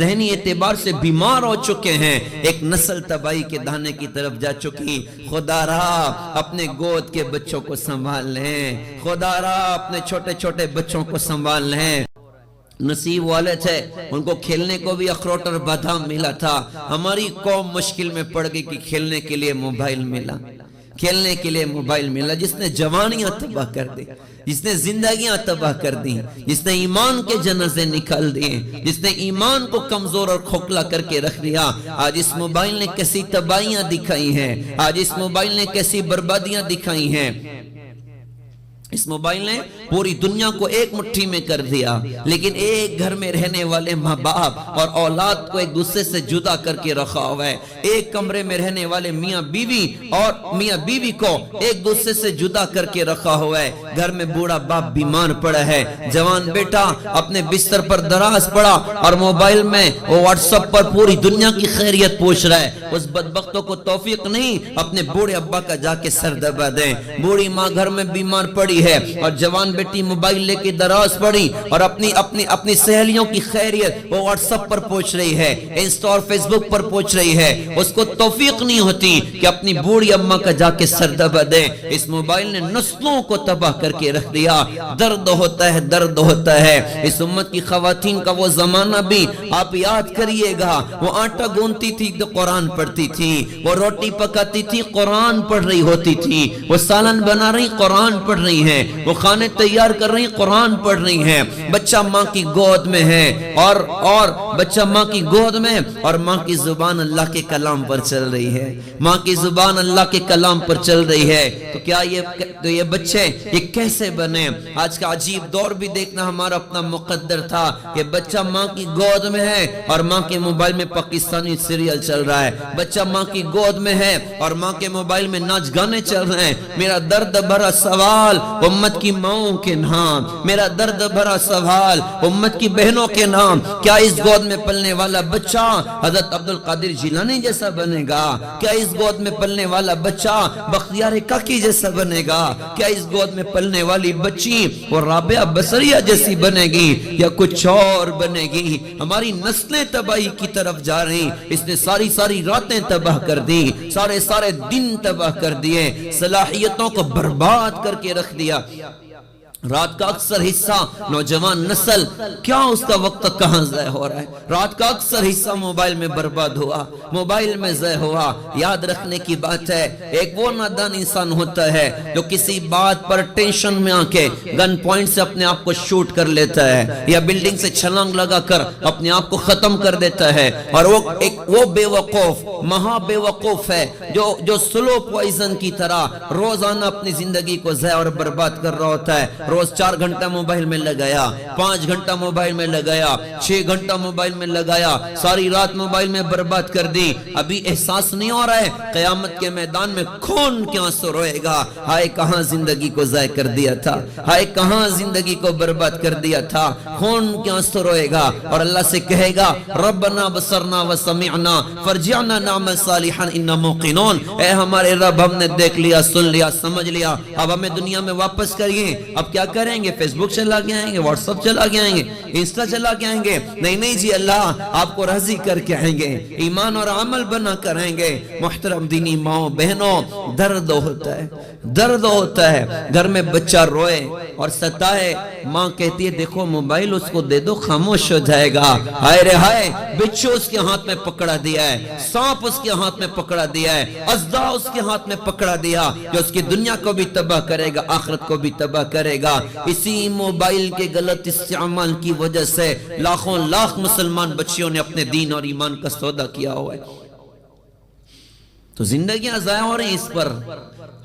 ذہنی اعتبار سے بیمار ہو چکے ہیں، ایک نسل تباہی کے دانے کی طرف جا چکی۔ خدا را اپنے گود کے بچوں کو سنبھال لیں، خدا را اپنے چھوٹے چھوٹے بچوں کو سنبھال لیں۔ نصیب والے تھے، ان کو کھیلنے کو بھی اخروٹ اور بادام ملا تھا، ہماری قوم مشکل میں پڑ گئی کہ کھیلنے کے لیے موبائل ملا، کھیلنے کے لیے موبائل ملا، جس نے جوانیاں تباہ کر دی، جس نے زندگیاں تباہ کر دی، جس نے ایمان کے جنازے نکال دیے، جس نے ایمان کو کمزور اور کھوکھلا کر کے رکھ دیا۔ آج اس موبائل نے کیسی تباہیاں دکھائی ہیں، آج اس موبائل نے کیسی بربادیاں دکھائی ہیں۔ اس موبائل نے پوری دنیا کو ایک مٹھی میں کر دیا، لیکن ایک گھر میں رہنے والے ماں باپ اور اولاد کو ایک دوسرے سے جدا کر کے رکھا ہوا ہے۔ ایک کمرے میں رہنے والے میاں بیوی اور میاں بیوی کو ایک دوسرے سے جدا کر کے رکھا ہوا ہے۔ گھر میں بوڑھا باپ بیمار پڑا ہے، جوان بیٹا اپنے بستر پر دراز پڑا اور موبائل میں وہ واٹس ایپ پر پوری دنیا کی خیریت پوچھ رہا ہے۔ اس بدبختوں کو توفیق نہیں اپنے بوڑھے ابا کا جا کے سر دبا دیں۔ بوڑھی ماں گھر میں بیمار پڑی ہے اور جوان بیٹی موبائل لے کے دراز پڑی اور اپنی سہیلیوں کی خیریت وہ واٹس ایپ پر پوچھ رہی ہے، انسٹا اور فیس بک پر پوچھ رہی ہے۔ اس کو توفیق نہیں ہوتی کہ اپنی بوڑھی اماں کا جا کے سر دبا دے۔ اس موبائل نے نسلوں کو تباہ کر کے رکھ دیا۔ درد ہوتا ہے، درد ہوتا ہے۔ اس امت کی خواتین کا وہ زمانہ بھی آپ یاد کریے گا، وہ آٹا گونتی تھی تو قرآن پڑھتی تھی، وہ روٹی پکاتی تھی قرآن پڑھ رہی ہوتی تھی، وہ سالن بنا رہی قرآن پڑھ رہی ہیں، وہ کھانے تیار کر رہی قرآن پڑھ رہی ہیں۔ بچہ ماں کی گود میں ہے اور بچہ ماں کی گود میں اور ماں کی زبان اللہ کے کلام پر چل رہی ہے، ماں کی زبان اللہ کے کلام پر چل رہی ہے۔ تو کیا یہ بچے یہ کیسے بنے؟ آج کا عجیب دور بھی دیکھنا ہمارا اپنا مقدر تھا کہ بچہ ماں کی گود میں ہے اور ماں کے موبائل میں پاکستانی سیریل چل رہا ہے، بچہ ماں کی گود میں ہے اور ماں کے موبائل میں ناچ گانے چل رہے ہیں۔ میرا درد بھرا سوال امت کی ماؤں کے نام، میرا درد بھرا سوال امت کی بہنوں کے نام، کیا اس گود میں پلنے والا بچہ حضرت عبد القادر جیلانی جیسا بنے گا؟ کیا اس گود میں پلنے والا بچہ بختیار کاکی جیسا بنے گا؟ کیا اس گود میں پلنے والی بچی وہ رابعہ بصریہ جیسی بنے گی یا کچھ اور بنے گی؟ ہماری نسلیں تباہی کی طرف جا رہی، اس نے ساری راتیں تباہ کر دی، سارے دن تباہ کر دیے، صلاحیتوں کو برباد کر کے رکھ دیا۔ رات کا اکثر حصہ نوجوان نسل کیا اس کا وقت کہاں ضائع ہو رہا ہے؟ رات کا اکثر حصہ موبائل میں برباد ہوا، موبائل میں ضائع ہوا۔ یاد رکھنے کی بات ہے، ایک وہ نادان انسان ہوتا ہے جو کسی بات پر ٹینشن میں آ کے گن پوائنٹ سے اپنے آپ کو شوٹ کر لیتا ہے یا بلڈنگ سے چھلانگ لگا کر اپنے آپ کو ختم کر دیتا ہے، اور وہ بے وقوف مہا بے وقوف ہے جو سلو پوائزن کی طرح روزانہ اپنی زندگی کو ضائع اور برباد کر رہا ہوتا ہے۔ روز 4 گھنٹہ موبائل میں لگایا، 5 گھنٹہ موبائل میں لگایا، 6 گھنٹہ موبائل میں لگایا، ساری رات موبائل میں برباد کر دی۔ ابھی احساس نہیں ہو رہا ہے قیامت کے میدان میں خون کے آنسو روئے گا، ہائے کہاں زندگی کو ضائع کر دیا تھا، ہائے کہاں زندگی کو برباد کر دیا تھا۔ خون کے آنسو روئے گا اور اللہ سے کہے گا ربنا بصرنا وسمعنا فرجعنا نعمل صالحا انا موقنون، اے ہمارے رب ہم نے دیکھ لیا، سن لیا، سمجھ لیا، اب ہمیں دنیا میں واپس کریے۔ اب کیا کریں گے؟ فیس بک چلا کے آئیں گے، واٹس ایپ چلا کے آئیں گے، انسٹا چلا کے آئیں گے؟ نہیں جی، اللہ آپ کو راضی کر کے آئیں گے، ایمان اور عمل بنا کر آئیں گے۔ محترم دینی ماؤں بہنوں، درد ہوتا ہے، درد ہوتا ہے، گھر میں بچہ روئے اور ستائے، ماں کہتی ہے دیکھو موبائل اس کو دے دو خاموش ہو جائے گا۔ ہائے رے ہائے، بچو اس کے ہاتھ میں پکڑا دیا ہے، سانپ اس کے ہاتھ میں پکڑا دیا ہے، اژدھا اس کے ہاتھ میں پکڑا دیا جو اس کی دنیا کو بھی تباہ کرے گا، آخرت کو بھی تباہ کرے گا۔ اسی موبائل کے غلط استعمال کی وجہ سے لاکھوں لاکھ مسلمان بچیوں نے اپنے دین اور ایمان کا سودا کیا ہوا ہے۔ تو زندگیاں ضائع ہو رہی ہیں، اس پر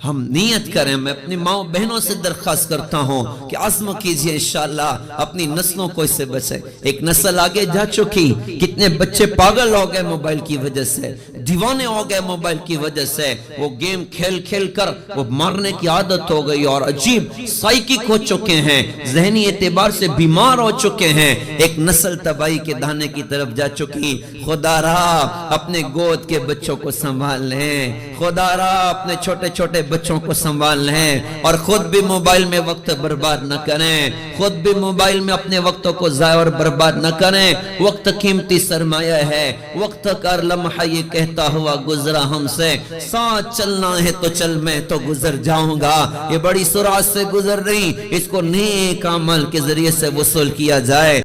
ہم نیت کریں۔ میں اپنی ماں بہنوں سے درخواست کرتا ہوں کہ عزم کیجئے انشاءاللہ اپنی نسلوں کو اس سے بچے۔ ایک نسل آگے جا چکی، کتنے بچے پاگل ہو گئے موبائل کی وجہ سے، دیوانے ہو گئے موبائل کی وجہ سے، وہ گیم کھیل کھیل کر وہ مارنے کی عادت ہو گئی اور عجیب سائیکک ہو چکے ہیں، ذہنی اعتبار سے بیمار ہو چکے ہیں، ایک نسل تباہی کے دہانے کی طرف جا چکی۔ خدا را اپنے گود کے بچوں کو سنبھال لیں، خدا را اپنے چھوٹے چھوٹے بچوں کو سنبھال لیں، اور خود بھی موبائل میں وقت برباد نہ کریں، خود بھی موبائل میں اپنے وقتوں کو ضائع اور برباد نہ کریں۔ وقت قیمتی سرمایہ ہے، وقت کا لمحہ یہ کہتا ہوا گزرا ہم سے، ساتھ چلنا ہے تو چل، میں تو گزر جاؤں گا۔ یہ بڑی سرعت سے گزر رہی، اس کو نیک عمل کے ذریعے سے وصول کیا جائے۔